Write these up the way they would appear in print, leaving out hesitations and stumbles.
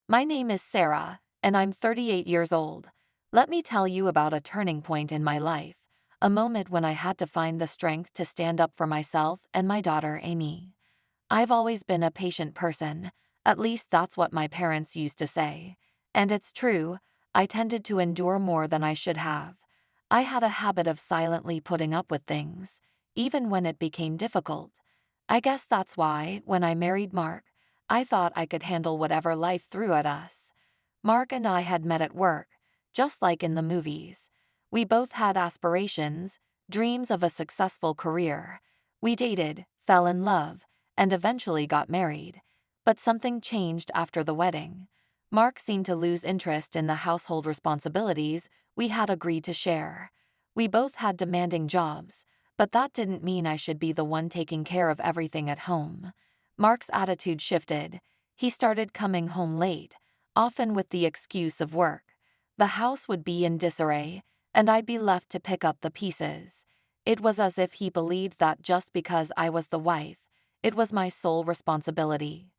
My name is Sarah, and I'm 38 years old. Let me tell you about a turning point in my life, a moment when I had to find the strength to stand up for myself and my daughter, Amy. I've always been a patient person, at least that's what my parents used to say. And it's true, I tended to endure more than I should have. I had a habit of silently putting up with things, even when it became difficult. I guess that's why, when I married Mark, I thought I could handle whatever life threw at us. Mark and I had met at work, just like in the movies. We both had aspirations, dreams of a successful career. We dated, fell in love, and eventually got married. But something changed after the wedding. Mark seemed to lose interest in the household responsibilities we had agreed to share. We both had demanding jobs, but that didn't mean I should be the one taking care of everything at home. Mark's attitude shifted. He started coming home late, often with the excuse of work. The house would be in disarray, and I'd be left to pick up the pieces. It was as if he believed that just because I was the wife, it was my sole responsibility.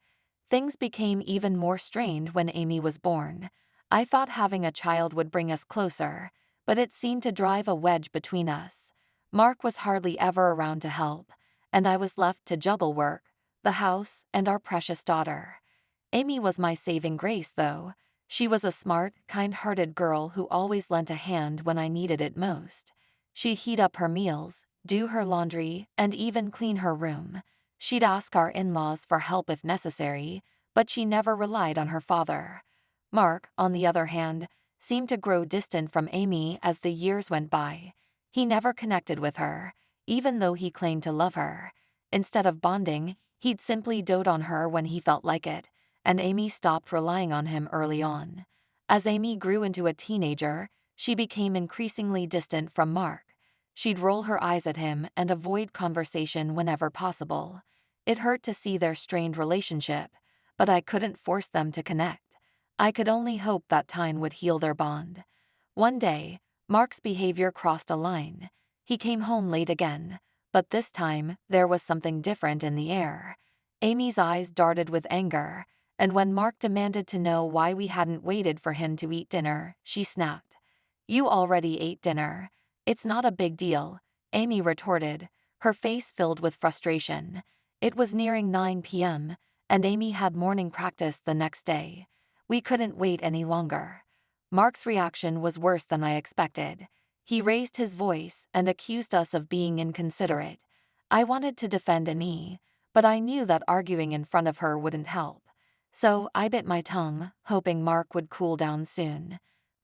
Things became even more strained when Amy was born. I thought having a child would bring us closer, but it seemed to drive a wedge between us. Mark was hardly ever around to help, and I was left to juggle work, the house, and our precious daughter. Amy was my saving grace, though. She was a smart, kind-hearted girl who always lent a hand when I needed it most. She'd heat up her meals, do her laundry, and even clean her room. She'd ask our in-laws for help if necessary, but she never relied on her father. Mark, on the other hand, seemed to grow distant from Amy as the years went by. He never connected with her, even though he claimed to love her. Instead of bonding, he'd simply dote on her when he felt like it, and Amy stopped relying on him early on. As Amy grew into a teenager, she became increasingly distant from Mark. She'd roll her eyes at him and avoid conversation whenever possible. It hurt to see their strained relationship, but I couldn't force them to connect. I could only hope that time would heal their bond. One day, Mark's behavior crossed a line. He came home late again, but this time there was something different in the air. Amy's eyes darted with anger, and when Mark demanded to know why we hadn't waited for him to eat dinner, she snapped. "You already ate dinner. It's not a big deal," Amy retorted, her face filled with frustration. It was nearing 9 p.m., and Amy had morning practice the next day. We couldn't wait any longer. Mark's reaction was worse than I expected. He raised his voice and accused us of being inconsiderate. I wanted to defend Amy, but I knew that arguing in front of her wouldn't help. So I bit my tongue, hoping Mark would cool down soon.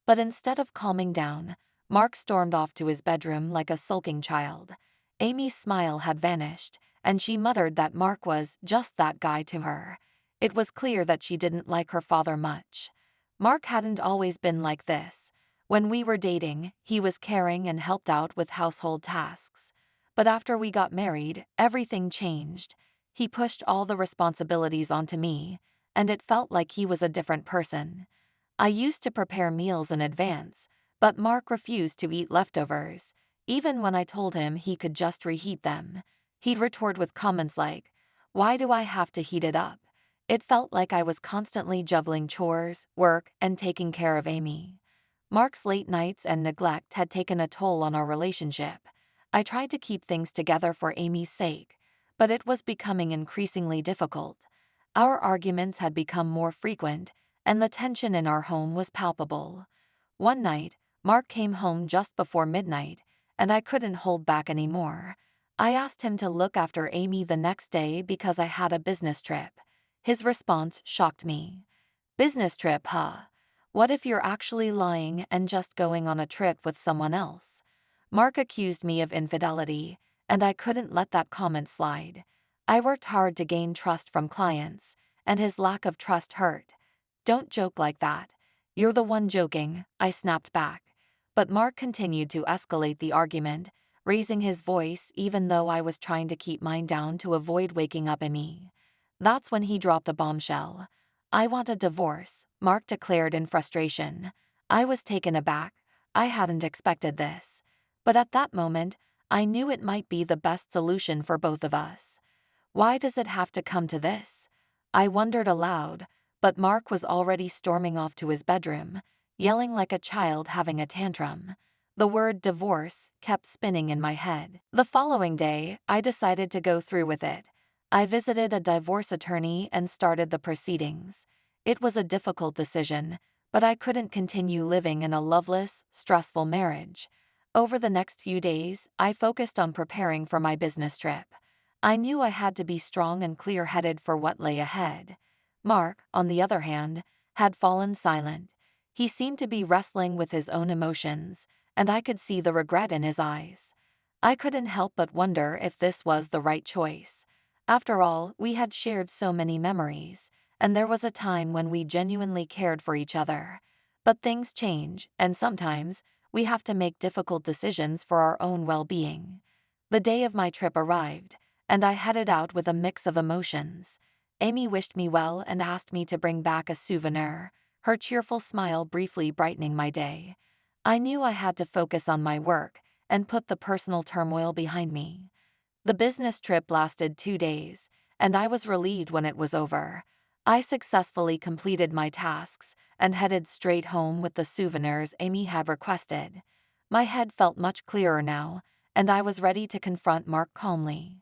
But instead of calming down, Mark stormed off to his bedroom like a sulking child. Amy's smile had vanished, and she muttered that Mark was just that guy to her. It was clear that she didn't like her father much. Mark hadn't always been like this. When we were dating, he was caring and helped out with household tasks. But after we got married, everything changed. He pushed all the responsibilities onto me, and it felt like he was a different person. I used to prepare meals in advance, but Mark refused to eat leftovers. Even when I told him he could just reheat them, he'd retort with comments like, "Why do I have to heat it up?" It felt like I was constantly juggling chores, work, and taking care of Amy. Mark's late nights and neglect had taken a toll on our relationship. I tried to keep things together for Amy's sake, but it was becoming increasingly difficult. Our arguments had become more frequent, and the tension in our home was palpable. One night, Mark came home just before midnight, and I couldn't hold back anymore. I asked him to look after Amy the next day because I had a business trip. His response shocked me. "Business trip, huh? What if you're actually lying and just going on a trip with someone else?" Mark accused me of infidelity, and I couldn't let that comment slide. I worked hard to gain trust from clients, and his lack of trust hurt. "Don't joke like that. You're the one joking," I snapped back. But Mark continued to escalate the argument, raising his voice even though I was trying to keep mine down to avoid waking up Amy. That's when he dropped a bombshell. "I want a divorce," Mark declared in frustration. I was taken aback. I hadn't expected this. But at that moment, I knew it might be the best solution for both of us. Why does it have to come to this? I wondered aloud. but Mark was already storming off to his bedroom, yelling like a child having a tantrum. The word divorce kept spinning in my head. The following day, I decided to go through with it. I visited a divorce attorney and started the proceedings. It was a difficult decision, but I couldn't continue living in a loveless, stressful marriage. Over the next few days, I focused on preparing for my business trip. I knew I had to be strong and clear-headed for what lay ahead. Mark, on the other hand, had fallen silent. He seemed to be wrestling with his own emotions, and I could see the regret in his eyes. I couldn't help but wonder if this was the right choice. After all, we had shared so many memories, and there was a time when we genuinely cared for each other. But things change, and sometimes, we have to make difficult decisions for our own well-being. The day of my trip arrived, and I headed out with a mix of emotions. Amy wished me well and asked me to bring back a souvenir, her cheerful smile briefly brightening my day. I knew I had to focus on my work and put the personal turmoil behind me. The business trip lasted 2 days, and I was relieved when it was over. I successfully completed my tasks and headed straight home with the souvenirs Amy had requested. My head felt much clearer now, and I was ready to confront Mark calmly.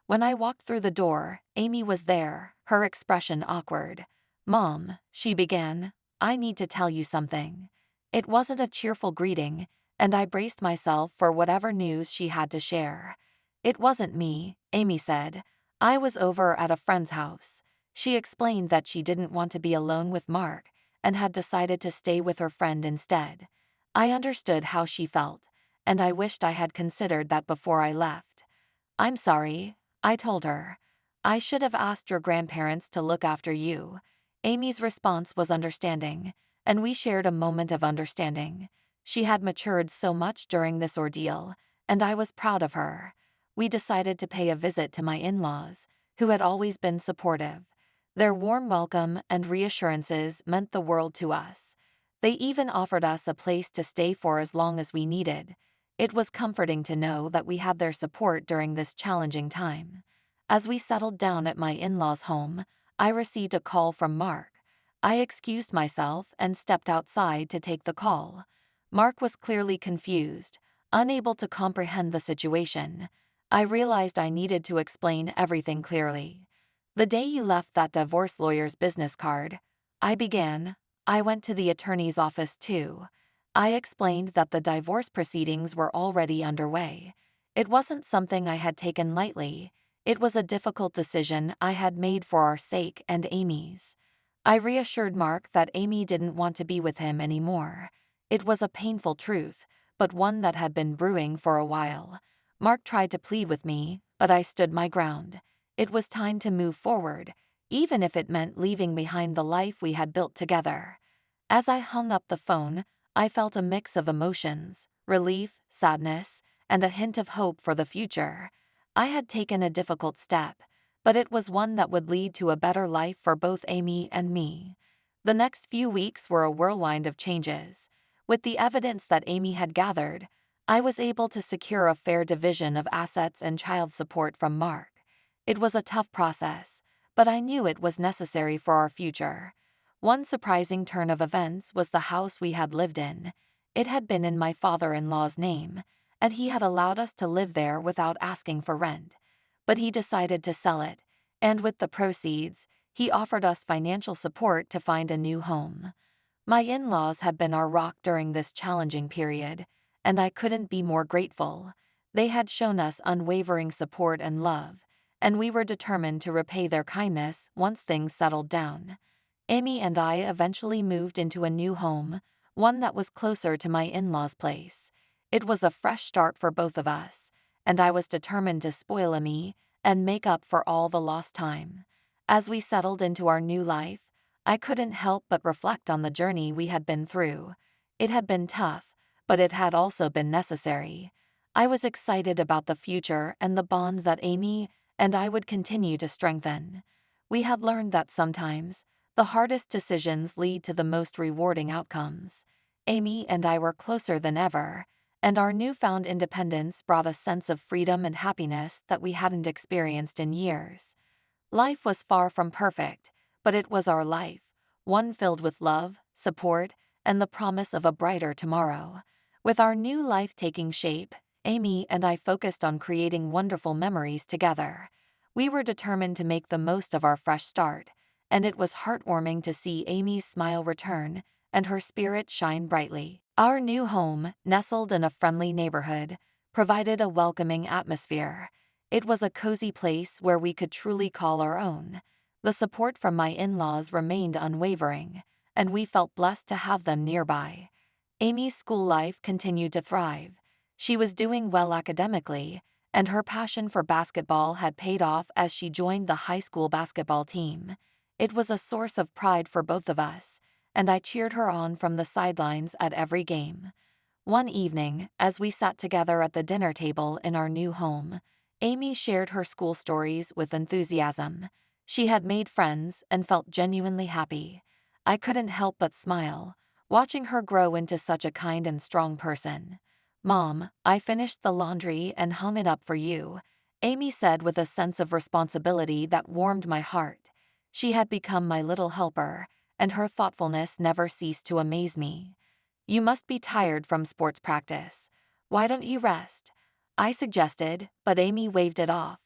When I walked through the door, Amy was there, her expression awkward. "Mom," she began, "I need to tell you something." It wasn't a cheerful greeting, and I braced myself for whatever news she had to share. "It wasn't me," Amy said. "I was over at a friend's house." She explained that she didn't want to be alone with Mark and had decided to stay with her friend instead. I understood how she felt, and I wished I had considered that before I left. "I'm sorry," I told her. "I should have asked your grandparents to look after you." Amy's response was understanding, and we shared a moment of understanding. She had matured so much during this ordeal, and I was proud of her. We decided to pay a visit to my in-laws, who had always been supportive. Their warm welcome and reassurances meant the world to us. They even offered us a place to stay for as long as we needed. It was comforting to know that we had their support during this challenging time. As we settled down at my in-laws' home, I received a call from Mark. I excused myself and stepped outside to take the call. Mark was clearly confused, unable to comprehend the situation. I realized I needed to explain everything clearly. "The day you left that divorce lawyer's business card," I began, "I went to the attorney's office too." I explained that the divorce proceedings were already underway. It wasn't something I had taken lightly. It was a difficult decision I had made for our sake and Amy's. I reassured Mark that Amy didn't want to be with him anymore. It was a painful truth, but one that had been brewing for a while. Mark tried to plead with me, but I stood my ground. It was time to move forward, even if it meant leaving behind the life we had built together. As I hung up the phone, I felt a mix of emotions, relief, sadness, and a hint of hope for the future. I had taken a difficult step, but it was one that would lead to a better life for both Amy and me. The next few weeks were a whirlwind of changes. With the evidence that Amy had gathered, I was able to secure a fair division of assets and child support from Mark. It was a tough process, but I knew it was necessary for our future. One surprising turn of events was the house we had lived in. It had been in my father-in-law's name, and he had allowed us to live there without asking for rent. But he decided to sell it, and with the proceeds, he offered us financial support to find a new home. My in-laws had been our rock during this challenging period, and I couldn't be more grateful. They had shown us unwavering support and love, and we were determined to repay their kindness once things settled down. Amy and I eventually moved into a new home, one that was closer to my in-laws' place. It was a fresh start for both of us, and I was determined to spoil Amy and make up for all the lost time. As we settled into our new life, I couldn't help but reflect on the journey we had been through. It had been tough, but it had also been necessary. I was excited about the future and the bond that Amy and I would continue to strengthen. We had learned that sometimes, the hardest decisions lead to the most rewarding outcomes. Amy and I were closer than ever, and our newfound independence brought a sense of freedom and happiness that we hadn't experienced in years. Life was far from perfect, but it was our life, one filled with love, support, and the promise of a brighter tomorrow. With our new life taking shape, Amy and I focused on creating wonderful memories together. We were determined to make the most of our fresh start, and it was heartwarming to see Amy's smile return and her spirit shine brightly. Our new home, nestled in a friendly neighborhood, provided a welcoming atmosphere. It was a cozy place where we could truly call our own. The support from my in-laws remained unwavering, and we felt blessed to have them nearby. Amy's school life continued to thrive. She was doing well academically, and her passion for basketball had paid off as she joined the high school basketball team. It was a source of pride for both of us, and I cheered her on from the sidelines at every game. One evening, as we sat together at the dinner table in our new home, Amy shared her school stories with enthusiasm. She had made friends and felt genuinely happy. I couldn't help but smile, watching her grow into such a kind and strong person. "Mom, I finished the laundry and hung it up for you," Amy said with a sense of responsibility that warmed my heart. She had become my little helper, and her thoughtfulness never ceased to amaze me. "You must be tired from sports practice. Why don't you rest?" I suggested, but Amy waved it off.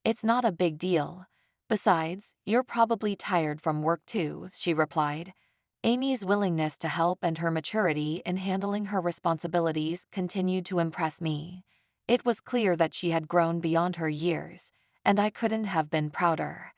"It's not a big deal. Besides, you're probably tired from work too," she replied. Amy's willingness to help and her maturity in handling her responsibilities continued to impress me. It was clear that she had grown beyond her years, and I couldn't have been prouder.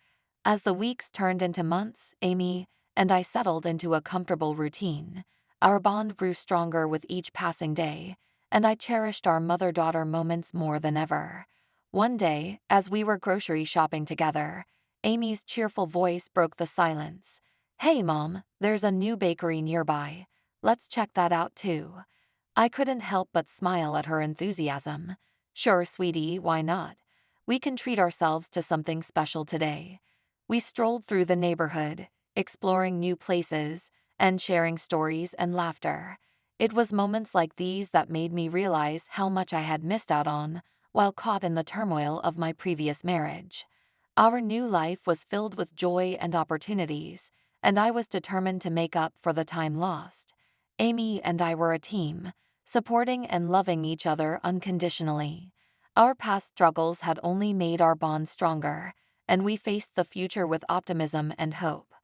As the weeks turned into months, Amy and I settled into a comfortable routine. Our bond grew stronger with each passing day, and I cherished our mother-daughter moments more than ever. One day, as we were grocery shopping together, Amy's cheerful voice broke the silence. "Hey Mom, there's a new bakery nearby. Let's check that out too." I couldn't help but smile at her enthusiasm. "Sure, sweetie, why not? We can treat ourselves to something special today." We strolled through the neighborhood, exploring new places and sharing stories and laughter. It was moments like these that made me realize how much I had missed out on while caught in the turmoil of my previous marriage. Our new life was filled with joy and opportunities, and I was determined to make up for the time lost. Amy and I were a team, supporting and loving each other unconditionally. Our past struggles had only made our bond stronger, and we faced the future with optimism and hope.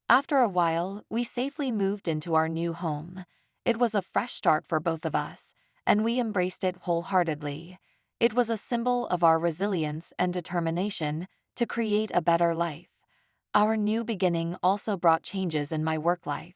After a while, we safely moved into our new home. It was a fresh start for both of us, and we embraced it wholeheartedly. It was a symbol of our resilience and determination to create a better life. Our new beginning also brought changes in my work life.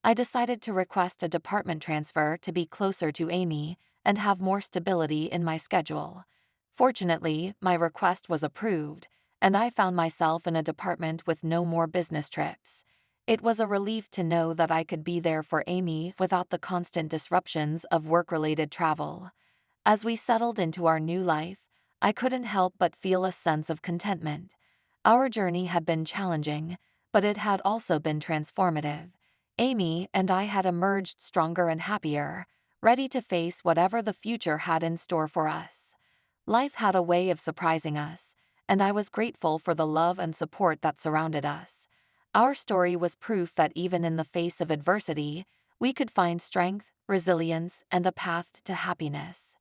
I decided to request a department transfer to be closer to Amy and have more stability in my schedule. Fortunately, my request was approved, and I found myself in a department with no more business trips. It was a relief to know that I could be there for Amy without the constant disruptions of work-related travel. As we settled into our new life, I couldn't help but feel a sense of contentment. Our journey had been challenging, but it had also been transformative. Amy and I had emerged stronger and happier, ready to face whatever the future had in store for us. Life had a way of surprising us, and I was grateful for the love and support that surrounded us. Our story was proof that even in the face of adversity, we could find strength, resilience, and a path to happiness.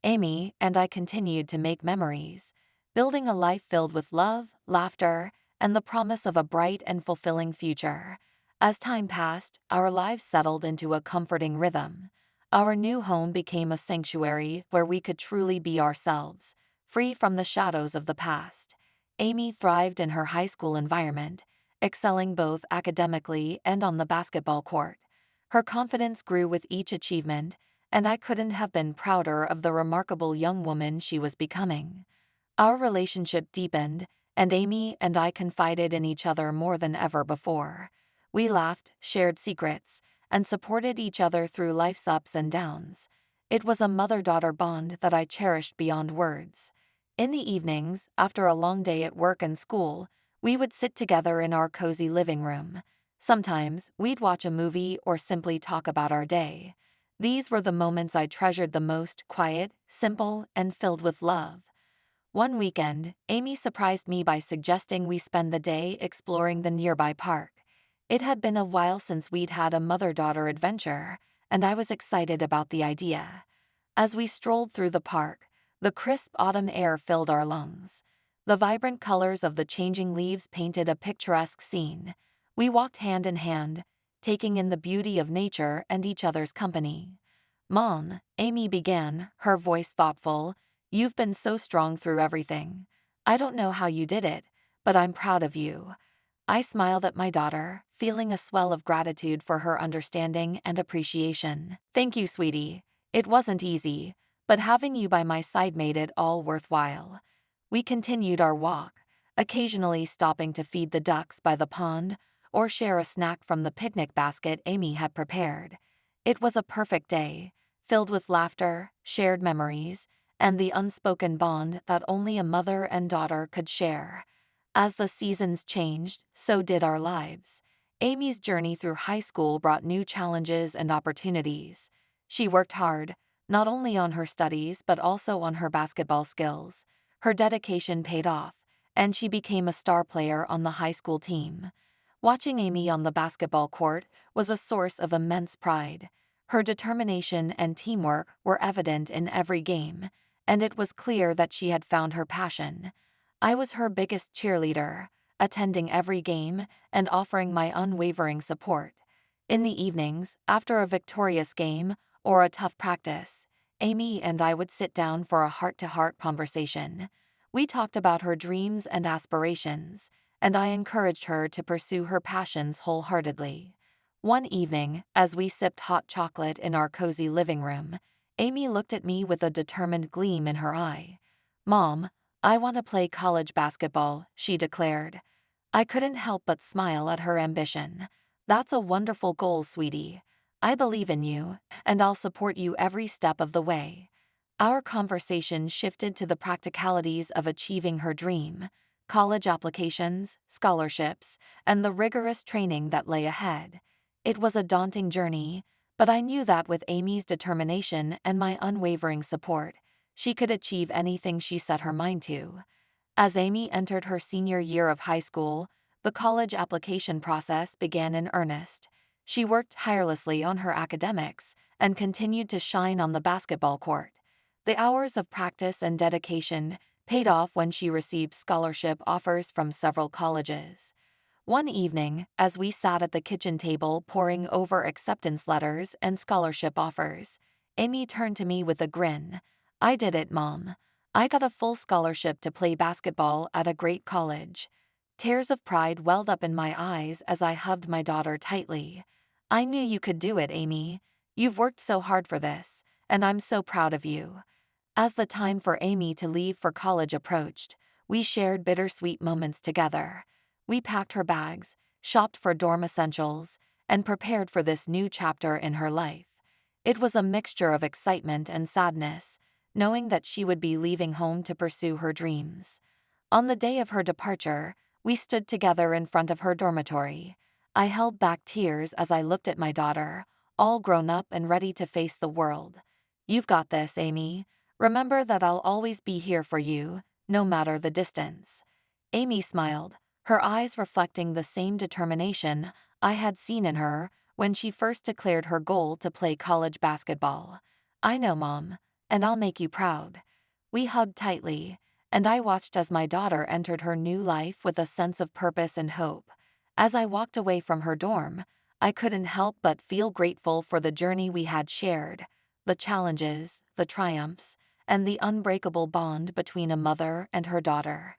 Amy and I continued to make memories, building a life filled with love, laughter, and the promise of a bright and fulfilling future. As time passed, our lives settled into a comforting rhythm. Our new home became a sanctuary where we could truly be ourselves, free from the shadows of the past. Amy thrived in her high school environment, excelling both academically and on the basketball court. Her confidence grew with each achievement, and I couldn't have been prouder of the remarkable young woman she was becoming. Our relationship deepened, and Amy and I confided in each other more than ever before. We laughed, shared secrets, and supported each other through life's ups and downs. It was a mother-daughter bond that I cherished beyond words. In the evenings, after a long day at work and school, we would sit together in our cozy living room. Sometimes, we'd watch a movie or simply talk about our day. These were the moments I treasured the most, quiet, simple, and filled with love. One weekend, Amy surprised me by suggesting we spend the day exploring the nearby park. It had been a while since we'd had a mother-daughter adventure, and I was excited about the idea. As we strolled through the park, the crisp autumn air filled our lungs. The vibrant colors of the changing leaves painted a picturesque scene. We walked hand in hand, taking in the beauty of nature and each other's company. "Mom," Amy began, her voice thoughtful, "you've been so strong through everything. I don't know how you did it, but I'm proud of you." I smiled at my daughter, feeling a swell of gratitude for her understanding and appreciation. "Thank you, sweetie. It wasn't easy, but having you by my side made it all worthwhile." We continued our walk, occasionally stopping to feed the ducks by the pond or share a snack from the picnic basket Amy had prepared. It was a perfect day, filled with laughter, shared memories, and the unspoken bond that only a mother and daughter could share. As the seasons changed, so did our lives. Amy's journey through high school brought new challenges and opportunities. She worked hard, not only on her studies but also on her basketball skills. Her dedication paid off, and she became a star player on the high school team. Watching Amy on the basketball court was a source of immense pride. Her determination and teamwork were evident in every game, and it was clear that she had found her passion. I was her biggest cheerleader, attending every game and offering my unwavering support. In the evenings, after a victorious game or a tough practice, Amy and I would sit down for a heart-to-heart conversation. We talked about her dreams and aspirations, and I encouraged her to pursue her passions wholeheartedly. One evening, as we sipped hot chocolate in our cozy living room, Amy looked at me with a determined gleam in her eye. "Mom, I want to play college basketball," she declared. I couldn't help but smile at her ambition. "That's a wonderful goal, sweetie. I believe in you, and I'll support you every step of the way." Our conversation shifted to the practicalities of achieving her dream: college applications, scholarships, and the rigorous training that lay ahead. It was a daunting journey, but I knew that with Amy's determination and my unwavering support, she could achieve anything she set her mind to. As Amy entered her senior year of high school, the college application process began in earnest. She worked tirelessly on her academics and continued to shine on the basketball court. The hours of practice and dedication paid off when she received scholarship offers from several colleges. One evening, as we sat at the kitchen table poring over acceptance letters and scholarship offers, Amy turned to me with a grin. "I did it, Mom. I got a full scholarship to play basketball at a great college." Tears of pride welled up in my eyes as I hugged my daughter tightly. "I knew you could do it, Amy. You've worked so hard for this, and I'm so proud of you." As the time for Amy to leave for college approached, we shared bittersweet moments together. We packed her bags, shopped for dorm essentials, and prepared for this new chapter in her life. It was a mixture of excitement and sadness, knowing that she would be leaving home to pursue her dreams. On the day of her departure, we stood together in front of her dormitory. I held back tears as I looked at my daughter, all grown up and ready to face the world. "You've got this, Amy. Remember that I'll always be here for you, no matter the distance." Amy smiled, her eyes reflecting the same determination I had seen in her when she first declared her goal to play college basketball. "I know, Mom, and I'll make you proud." We hugged tightly, and I watched as my daughter entered her new life with a sense of purpose and hope. As I walked away from her dorm, I couldn't help but feel grateful for the journey we had shared, the challenges, the triumphs, and the unbreakable bond between a mother and her daughter.